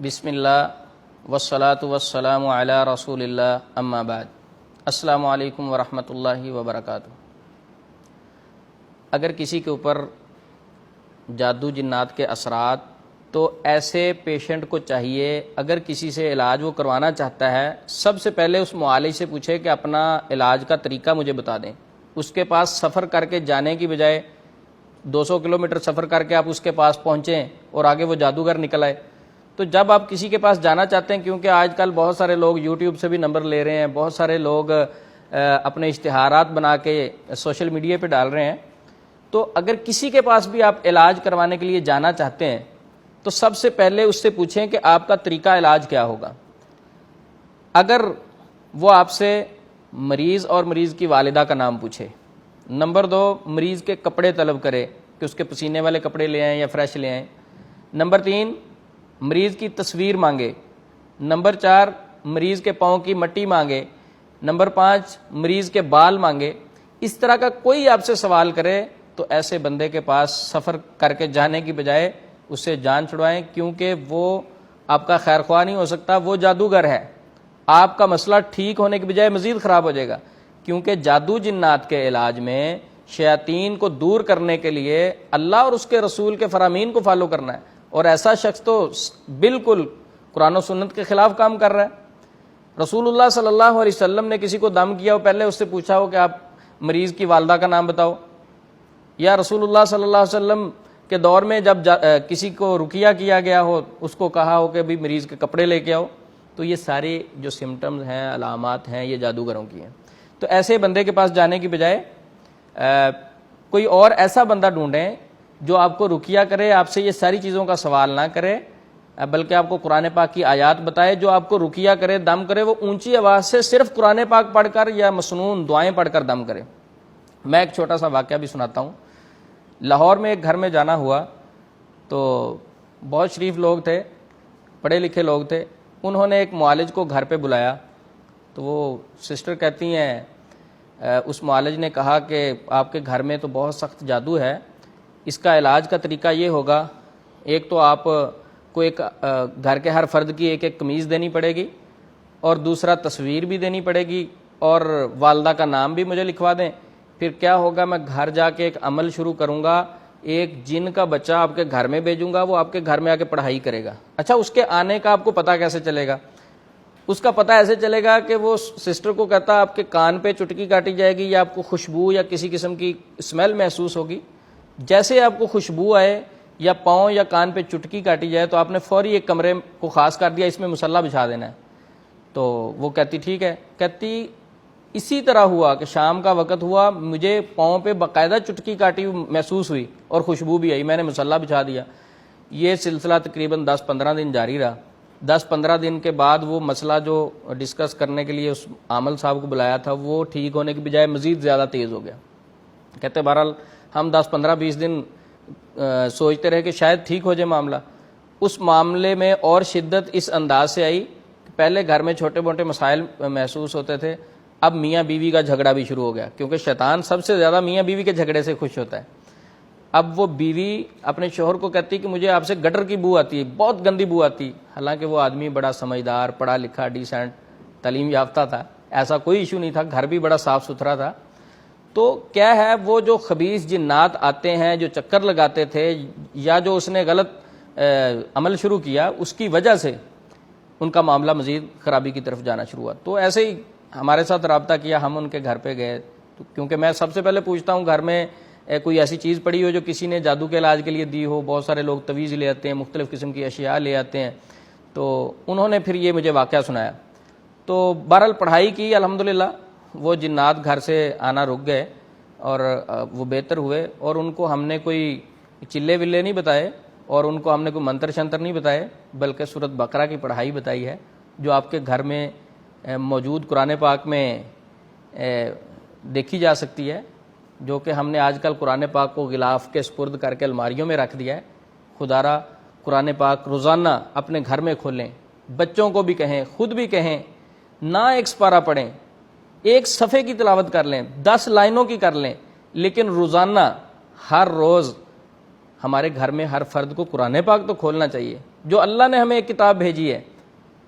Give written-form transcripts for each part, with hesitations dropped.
بسم اللہ والصلاة والسلام علی رسول اللہ اما بعد۔ السلام علیکم ورحمۃ اللہ وبرکاتہ۔ اگر کسی کے اوپر جادو جنات کے اثرات، تو ایسے پیشنٹ کو چاہیے اگر کسی سے علاج وہ کروانا چاہتا ہے، سب سے پہلے اس معالج سے پوچھے کہ اپنا علاج کا طریقہ مجھے بتا دیں۔ اس کے پاس سفر کر کے جانے کی بجائے 200 کلومیٹر سفر کر کے آپ اس کے پاس پہنچیں اور آگے وہ جادوگر نکل آئے۔ تو جب آپ کسی کے پاس جانا چاہتے ہیں، کیونکہ آج کل بہت سارے لوگ یوٹیوب سے بھی نمبر لے رہے ہیں، بہت سارے لوگ اپنے اشتہارات بنا کے سوشل میڈیا پہ ڈال رہے ہیں، تو اگر کسی کے پاس بھی آپ علاج کروانے کے لیے جانا چاہتے ہیں تو سب سے پہلے اس سے پوچھیں کہ آپ کا طریقہ علاج کیا ہوگا۔ اگر وہ آپ سے مریض اور مریض کی والدہ کا نام پوچھے، نمبر 2 مریض کے کپڑے طلب کرے کہ اس کے پسینے والے کپڑے لے آئیں یا فریش لے آئیں، نمبر 3 مریض کی تصویر مانگے، نمبر 4 مریض کے پاؤں کی مٹی مانگے، نمبر 5 مریض کے بال مانگے، اس طرح کا کوئی آپ سے سوال کرے تو ایسے بندے کے پاس سفر کر کے جانے کی بجائے اس سے جان چھڑوائیں، کیونکہ وہ آپ کا خیر خواہ نہیں ہو سکتا، وہ جادوگر ہے۔ آپ کا مسئلہ ٹھیک ہونے کی بجائے مزید خراب ہو جائے گا، کیونکہ جادو جنات کے علاج میں شیاطین کو دور کرنے کے لیے اللہ اور اس کے رسول کے فرامین کو فالو کرنا ہے، اور ایسا شخص تو بالکل قرآن و سنت کے خلاف کام کر رہا ہے۔ رسول اللہ صلی اللہ علیہ وسلم نے کسی کو دم کیا ہو، پہلے اس سے پوچھا ہو کہ آپ مریض کی والدہ کا نام بتاؤ، یا رسول اللہ صلی اللہ علیہ وسلم کے دور میں جب کسی کو رقیہ کیا گیا ہو، اس کو کہا ہو کہ بھی مریض کے کپڑے لے کے آؤ۔ تو یہ سارے جو سمٹمز ہیں، علامات ہیں، یہ جادوگروں کی ہیں۔ تو ایسے بندے کے پاس جانے کی بجائے کوئی اور ایسا بندہ ڈھونڈیں جو آپ کو رقیہ کرے، آپ سے یہ ساری چیزوں کا سوال نہ کرے، بلکہ آپ کو قرآن پاک کی آیات بتائے، جو آپ کو رقیہ کرے، دم کرے، وہ اونچی آواز سے صرف قرآن پاک پڑھ کر یا مسنون دعائیں پڑھ کر دم کرے۔ میں ایک چھوٹا سا واقعہ بھی سناتا ہوں۔ لاہور میں ایک گھر میں جانا ہوا، تو بہت شریف لوگ تھے، پڑھے لکھے لوگ تھے۔ انہوں نے ایک معالج کو گھر پہ بلایا، تو وہ سسٹر کہتی ہیں اس معالج نے کہا کہ آپ کے گھر میں تو بہت سخت جادو ہے، اس کا علاج کا طریقہ یہ ہوگا، ایک تو آپ کو ایک گھر کے ہر فرد کی ایک ایک قمیض دینی پڑے گی، اور دوسرا تصویر بھی دینی پڑے گی، اور والدہ کا نام بھی مجھے لکھوا دیں۔ پھر کیا ہوگا، میں گھر جا کے ایک عمل شروع کروں گا، ایک جن کا بچہ آپ کے گھر میں بھیجوں گا، وہ آپ کے گھر میں آ کے پڑھائی کرے گا۔ اچھا، اس کے آنے کا آپ کو پتہ کیسے چلے گا؟ اس کا پتہ ایسے چلے گا کہ وہ سسٹر کو کہتا آپ کے کان پہ چٹکی کاٹی جائے گی، یا آپ کو خوشبو یا کسی قسم کی اسمیل محسوس ہوگی، جیسے آپ کو خوشبو آئے یا پاؤں یا کان پہ چٹکی کاٹی جائے تو آپ نے فوری ایک کمرے کو خاص کر دیا، اس میں مصلی بچھا دینا ہے۔ تو وہ کہتی ٹھیک ہے۔ کہتی اسی طرح ہوا کہ شام کا وقت ہوا، مجھے پاؤں پہ باقاعدہ چٹکی کاٹی محسوس ہوئی اور خوشبو بھی آئی، میں نے مصلی بچھا دیا۔ یہ سلسلہ تقریباً 10-15 دن جاری رہا۔ 10-15 دن کے بعد وہ مسئلہ جو ڈسکس کرنے کے لیے اس عامل صاحب کو بلایا تھا، وہ ٹھیک ہونے کی بجائے مزید زیادہ تیز ہو گیا۔ کہتے بہرحال ہم 10-15-20 دن سوچتے رہے کہ شاید ٹھیک ہو جائے معاملہ۔ اس معاملے میں اور شدت اس انداز سے آئی کہ پہلے گھر میں چھوٹے موٹے مسائل محسوس ہوتے تھے، اب میاں بیوی کا جھگڑا بھی شروع ہو گیا، کیونکہ شیطان سب سے زیادہ میاں بیوی کے جھگڑے سے خوش ہوتا ہے۔ اب وہ بیوی اپنے شوہر کو کہتی کہ مجھے آپ سے گٹر کی بو آتی ہے، بہت گندی بو آتی، حالانکہ وہ آدمی بڑا سمجھدار، پڑھا لکھا، ڈیسنٹ، تعلیم یافتہ تھا، ایسا کوئی ایشو نہیں تھا، گھر بھی بڑا صاف ستھرا تھا۔ تو کیا ہے، وہ جو خبیث جنات آتے ہیں، جو چکر لگاتے تھے، یا جو اس نے غلط عمل شروع کیا، اس کی وجہ سے ان کا معاملہ مزید خرابی کی طرف جانا شروع ہوا۔ تو ایسے ہی ہمارے ساتھ رابطہ کیا، ہم ان کے گھر پہ گئے، کیونکہ میں سب سے پہلے پوچھتا ہوں گھر میں کوئی ایسی چیز پڑی ہو جو کسی نے جادو کے علاج کے لیے دی ہو۔ بہت سارے لوگ تویز لے آتے ہیں، مختلف قسم کی اشیاء لے آتے ہیں، تو انہوں نے پھر یہ مجھے واقعہ سنایا۔ تو بہرحال پڑھائی کی، الحمدللہ وہ جنات گھر سے آنا رک گئے اور وہ بہتر ہوئے، اور ان کو ہم نے کوئی چلے ولے نہیں بتائے، اور ان کو ہم نے کوئی منتر شنتر نہیں بتائے، بلکہ سورۃ بقرہ کی پڑھائی بتائی ہے، جو آپ کے گھر میں موجود قرآن پاک میں دیکھی جا سکتی ہے، جو کہ ہم نے آج کل قرآن پاک کو غلاف کے سپرد کر کے الماریوں میں رکھ دیا ہے۔ خدا را قرآن پاک روزانہ اپنے گھر میں کھولیں، بچوں کو بھی کہیں، خود بھی کہیں، نہ ایک سپارہ پڑھیں، ایک صفحے کی تلاوت کر لیں، 10 لائنوں کی کر لیں، لیکن روزانہ ہر روز ہمارے گھر میں ہر فرد کو قرآن پاک تو کھولنا چاہیے۔ جو اللہ نے ہمیں ایک کتاب بھیجی ہے،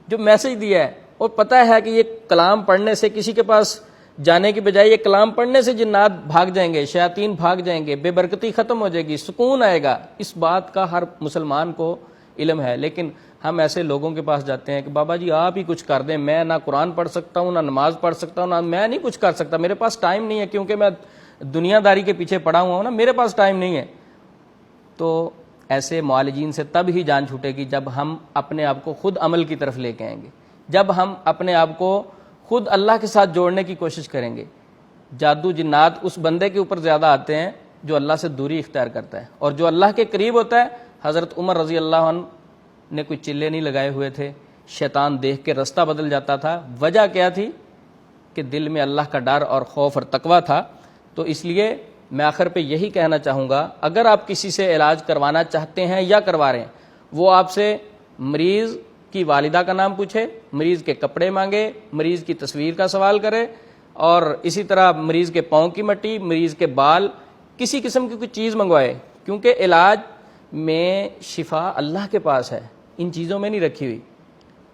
جو میسج دیا ہے، اور پتہ ہے کہ یہ کلام پڑھنے سے کسی کے پاس جانے کی بجائے یہ کلام پڑھنے سے جنات بھاگ جائیں گے، شیاطین بھاگ جائیں گے، بے برکتی ختم ہو جائے گی، سکون آئے گا، اس بات کا ہر مسلمان کو علم ہے. لیکن ہم ایسے لوگوں کے پاس جاتے ہیں کہ بابا جی آپ ہی کچھ کر دیں، میں نہ قرآن پڑھ سکتا ہوں، نہ نماز پڑھ سکتا ہوں، نہ میں نہیں کچھ کر سکتا، میرے پاس ٹائم نہیں ہے، کیونکہ میں دنیا داری کے پیچھے پڑا ہوا ہوں نا، میرے پاس ٹائم نہیں ہے. تو ایسے معالجین سے تب ہی جان چھوٹے گی جب ہم اپنے آپ کو خود عمل کی طرف لے کے آئیں گے، جب ہم اپنے آپ کو خود اللہ کے ساتھ جوڑنے کی کوشش کریں گے. جادو جنات اس بندے کے اوپر زیادہ آتے ہیں جو اللہ سے دوری اختیار کرتا ہے، اور جو اللہ کے قریب ہوتا ہے. حضرت عمر رضی اللہ عنہ نے کوئی چلے نہیں لگائے ہوئے تھے، شیطان دیکھ کے رستہ بدل جاتا تھا. وجہ کیا تھی؟ کہ دل میں اللہ کا ڈر اور خوف اور تقویٰ تھا. تو اس لیے میں آخر پہ یہی کہنا چاہوں گا، اگر آپ کسی سے علاج کروانا چاہتے ہیں یا کروا رہے ہیں، وہ آپ سے مریض کی والدہ کا نام پوچھے، مریض کے کپڑے مانگے، مریض کی تصویر کا سوال کرے، اور اسی طرح مریض کے پاؤں کی مٹی، مریض کے بال، کسی قسم کی کوئی چیز منگوائے. کیونکہ علاج میں شفا اللہ کے پاس ہے، ان چیزوں میں نہیں رکھی ہوئی.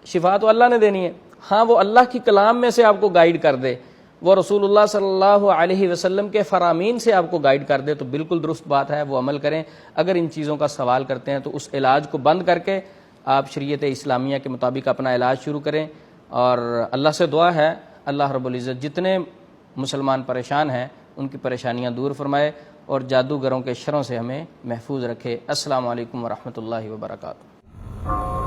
شفا تو اللہ نے دینی ہے. ہاں وہ اللہ کی کلام میں سے آپ کو گائیڈ کر دے، وہ رسول اللہ صلی اللہ علیہ وسلم کے فرامین سے آپ کو گائیڈ کر دے تو بالکل درست بات ہے، وہ عمل کریں. اگر ان چیزوں کا سوال کرتے ہیں تو اس علاج کو بند کر کے آپ شریعت اسلامیہ کے مطابق اپنا علاج شروع کریں. اور اللہ سے دعا ہے اللہ رب العزت جتنے مسلمان پریشان ہیں ان کی پریشانیاں دور فرمائے اور جادوگروں کے شروں سے ہمیں محفوظ رکھے. السلام علیکم ورحمۃ اللہ وبرکاتہ.